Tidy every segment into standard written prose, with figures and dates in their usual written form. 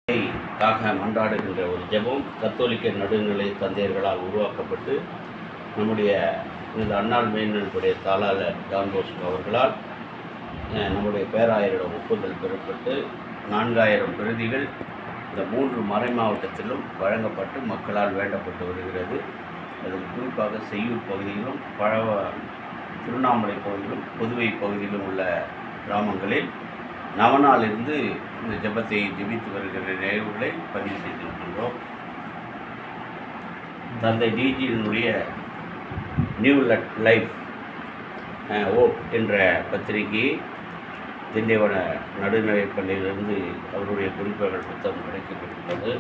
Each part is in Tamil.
காக மன்றாடுகின்ற ஒரு ஜெபம் கத்தோலிக்க நடுநிலை தந்தையர்களால் உருவாக்கப்பட்டு நம்முடைய இந்த அன்னாள் மேல்நிலைப்படைய தாளாளர் ஜான் போஸ்கோ அவர்களால் நம்முடைய பேராயரிடம் ஒப்புதல் பெறப்பட்டு 4000 பிரதிகள் இந்த 3 மறை மாவட்டத்திலும் வழங்கப்பட்டு மக்களால் வேண்டப்பட்டு வருகிறது. அதில் குறிப்பாக செய்யூர் பகுதியிலும் திருவண்ணாமலை பகுதியிலும் புதுவை பகுதியிலும் உள்ள கிராமங்களில் நவநாளிலிருந்து இந்த ஜெபத்தை ஜெபித்து வருகிற நினைவுகளை பதிவு செய்திருக்கின்றோம். தந்தை டிஜியினுடைய நியூ லைஃப் ஓப் என்ற பத்திரிகையை திண்டிவன நடுநிலைப் பள்ளியிலிருந்து அவருடைய குறிப்புகள் புத்தகம் கிடைக்கப்பட்டுள்ளது.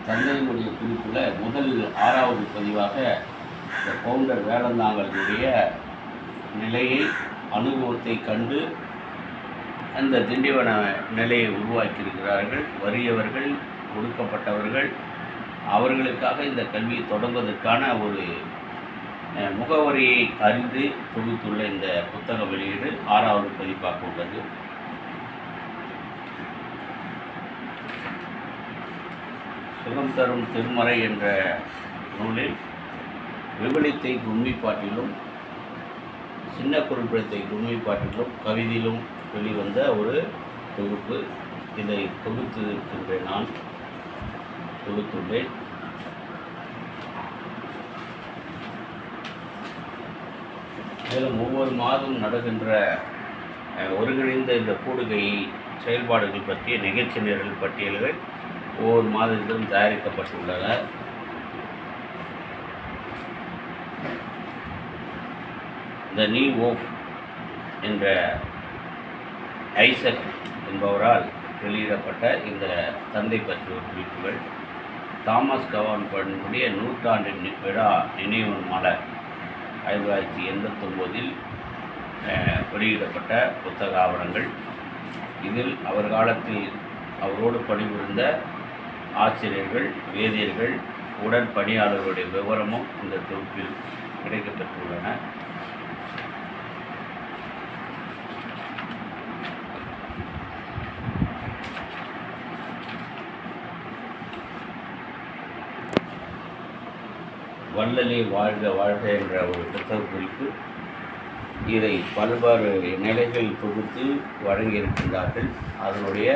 தந்தையினுடைய குறிப்பில் முதல் 6வது பதிவாக இந்த பவுண்டர் வேலந்தாங்கலினுடைய நிலையை அனுபவத்தை கண்டு அந்த திண்டிவன நிலையை உருவாக்கியிருக்கிறார்கள். வறியவர்கள், ஒடுக்கப்பட்டவர்கள், அவர்களுக்காக இந்த கல்வியை தொடங்குவதற்கான ஒரு முகவரியை அறிந்து தொகுத்துள்ள இந்த புத்தக வெளியீடு 6வது பதிப்பாக உள்ளது. சுகம் தரும் திருமறை என்ற நூலில் விபலித்தை உண்மைப்பாட்டிலும் சின்ன குறிப்பிடத்தை உண்மைப்பாட்டிலும் கவிதையிலும் வெளிவந்த ஒரு தொகுப்பு. இதை தொகுத்திருக்கின்ற நான் தொகுத்துள்ளேன். மேலும் ஒவ்வொரு மாதம் நடக்கின்ற ஒருங்கிணைந்த இந்த கூடுகை செயல்பாடுகள் பற்றிய நிகழ்ச்சி நிரல் பட்டியல்கள் ஒவ்வொரு மாதத்திலும் தயாரிக்கப்பட்டுள்ளன. த நியூ ஓப் என்ற ஐசக் என்பவரால் வெளியிடப்பட்ட இந்த தந்தை பற்றிய குறிப்புகள் தாமஸ் கவான் பண்புடைய 100ஆண்டு விழா நினைவு மலர் 1989 வெளியிடப்பட்ட புத்தக ஆவணங்கள். இதில் அவர் காலத்தில் அவரோடு பணிபுரிந்த ஆசிரியர்கள், வேதியர்கள், உடற்பணியாளர்களுடைய விவரமும் இந்த தொகுப்பில் கிடைக்கப்பெற்றுள்ளன. வள்ளலே வாழ்க வாழ்க என்ற ஒரு புத்தக குறிப்பு. இதை பல்வேறு நிலைகள் தொகுத்து வழங்கியிருக்கின்றார்கள். அதனுடைய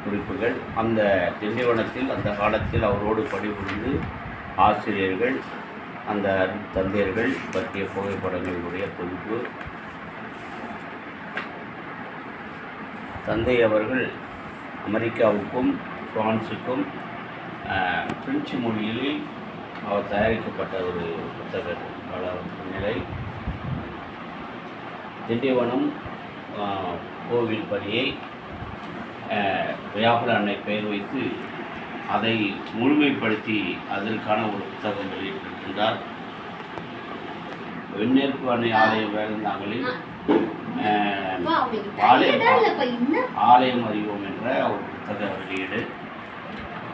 குறிப்புகள் அந்த திண்டிவனத்தில் அந்த காலத்தில் அவரோடு பணிபுரிந்து ஆசிரியர்கள், அந்த தந்தையர்கள் பற்றிய புகைப்படங்களுடைய தொகுப்பு. தந்தை அவர்கள் அமெரிக்காவுக்கும் பிரான்ஸுக்கும் பிரெஞ்சு மொழியில் அவர் தயாரிக்கப்பட்ட ஒரு புத்தக நிலை. திண்டிவனம் கோவில் பணியை வியாபார அன்னை பெயர் வைத்து அதை முழுமைப்படுத்தி அதற்கான ஒரு புத்தகம் வெளியிட்டிருக்கின்றார். வெண்ணேற்பு அன்னை ஆலயம் வேலந்தாங்கலில் ஆலயம் அறிவோம் என்ற ஒரு புத்தக வெளியீடு.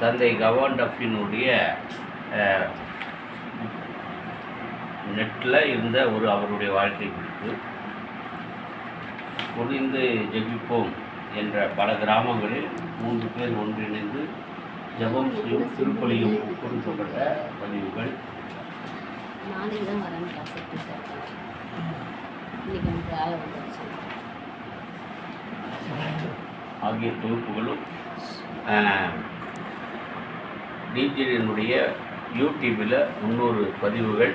தந்தை கவான் டஃபினுடைய நெட்டில் இருந்த ஒரு அவருடைய வாழ்க்கை குறிப்பு. ஒளிந்து ஜெபிப்போம் என்ற பல கிராமங்களில் 3 பேர் ஒன்றிணைந்து ஜெபம் திருப்பலியும் கொடுக்கப்பட்ட பதிவுகள். ஆகிய தொகுப்புகளும் டிஜியினுடைய யூடியூபில் 300 பதிவுகள்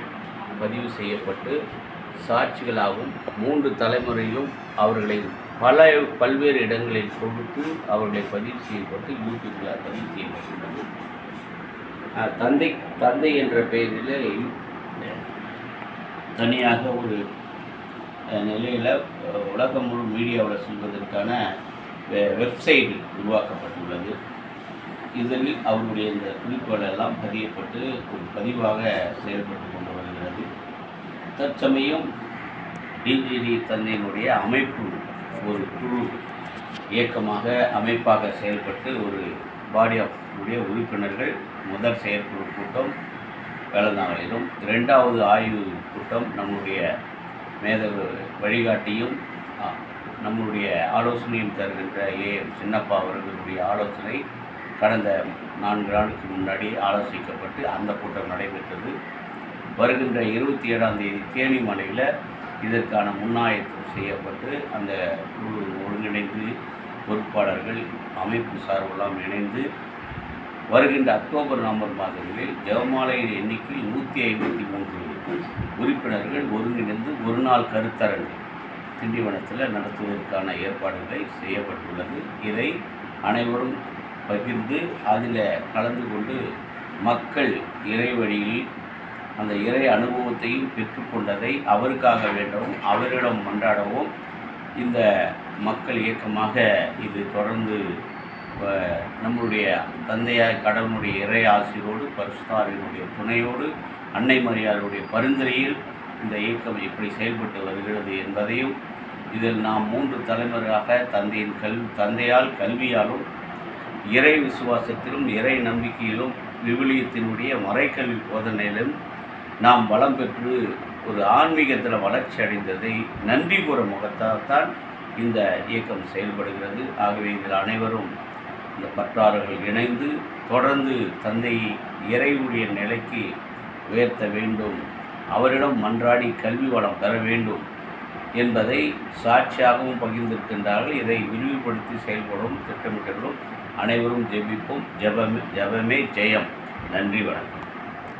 பதிவு செய்யப்பட்டு சாட்சிகளாகவும் 3 தலைமுறையிலும் அவர்களை பல்வேறு இடங்களில் தொகுத்து அவர்களை பதிவு செய்யப்பட்டு யூடியூபில் பதிவு செய்யப்பட்டுள்ளது. தந்தை என்ற பெயரில் தனியாக ஒரு நிலையில் உலகம் முழு மீடியாவில் சொல்வதற்கான வெப்சைட் உருவாக்கப்பட்டுள்ளது. இதில் அவருடைய இந்த குறிப்புகள் எல்லாம் பதியப்பட்டு ஒரு பதிவாக செயல்பட்டு கொண்டு வருகிறது. தற்சமயம் டிஜிடி தந்தையினுடைய அமைப்பு ஒரு குழு இயக்கமாக அமைப்பாக செயல்பட்டு ஒரு பாடி ஆஃப் உடைய உறுப்பினர்கள் முதல் செயற்குழு கூட்டம் வேலந்தாங்கலிலும், 2வது ஆய்வு கூட்டம் நம்முடைய மேதகு வழிகாட்டியும் நம்முடைய ஆலோசனையும் தருகின்ற சின்னப்பா அவர்களுடைய ஆலோசனை கடந்த 4 நாளுக்கு முன்னாடி ஆலோசிக்கப்பட்டு அந்த கூட்டம் நடைபெற்றது. வருகின்ற 27ஆம் தேதி தேனிமலையில் இதற்கான முன்னாயத்தம் செய்யப்பட்டு அந்த குழு ஒருங்கிணைந்து பொறுப்பாளர்கள் அமைப்பு சார்பெல்லாம் இணைந்து வருகின்ற அக்டோபர் நவம்பர் மாதங்களில் ஜெபமாலையின் எண்ணிக்கை 153 உறுப்பினர்கள் ஒருங்கிணைந்து ஒரு நாள் கருத்தரங்கு திண்டிவனத்தில் நடத்துவதற்கான ஏற்பாடுகளை செய்யப்பட்டுள்ளது. இதை அனைவரும் பகிர்ந்து அதில் கலந்து கொண்டு மக்கள் இறை வழியில் அந்த இறை அனுபவத்தையும் பெற்றுக்கொண்டதை அவருக்காக வேண்டவும் அவரிடம் மன்றாடவும் இந்த மக்கள் இயக்கமாக இது தொடர்ந்து நம்முடைய தந்தையார் கடவுளுடைய இறை ஆசிரோடு பரிசுத்தாவினுடைய துணையோடு அன்னை மரியாளுடைய பரிந்துரையில் இந்த இயக்கம் எப்படி செயல்பட்டு வருகிறது என்பதையும் இதில் நாம் 3 தலைமுறையாக தந்தையால் கல்வியாலும் இறை விசுவாசத்திலும் இறை நம்பிக்கையிலும் விவிலியத்தினுடைய மறைக்கல்வி போதனையிலும் நாம் வளம் பெற்று ஒரு ஆன்மீகத்தில் வளர்ச்சி அடைந்ததை நன்றி கூற முகத்தால்தான் இந்த இயக்கம் செயல்படுகிறது. ஆகவே இதில் அனைவரும் இந்த பற்றாளர்கள் இணைந்து தொடர்ந்து தந்தையை இறைவுடைய நிலைக்கு உயர்த்த வேண்டும், அவரிடம் மன்றாடி கல்வி வளம் பெற வேண்டும் என்பதை சாட்சியாகவும் பகிர்ந்திருக்கின்றார்கள். இதை விரிவுபடுத்தி செயல்படும் திட்டமிட்டர்களும் அனைவரும் ஜெபிப்போம். ஜெபமே ஜெயம். நன்றி, வணக்கம்.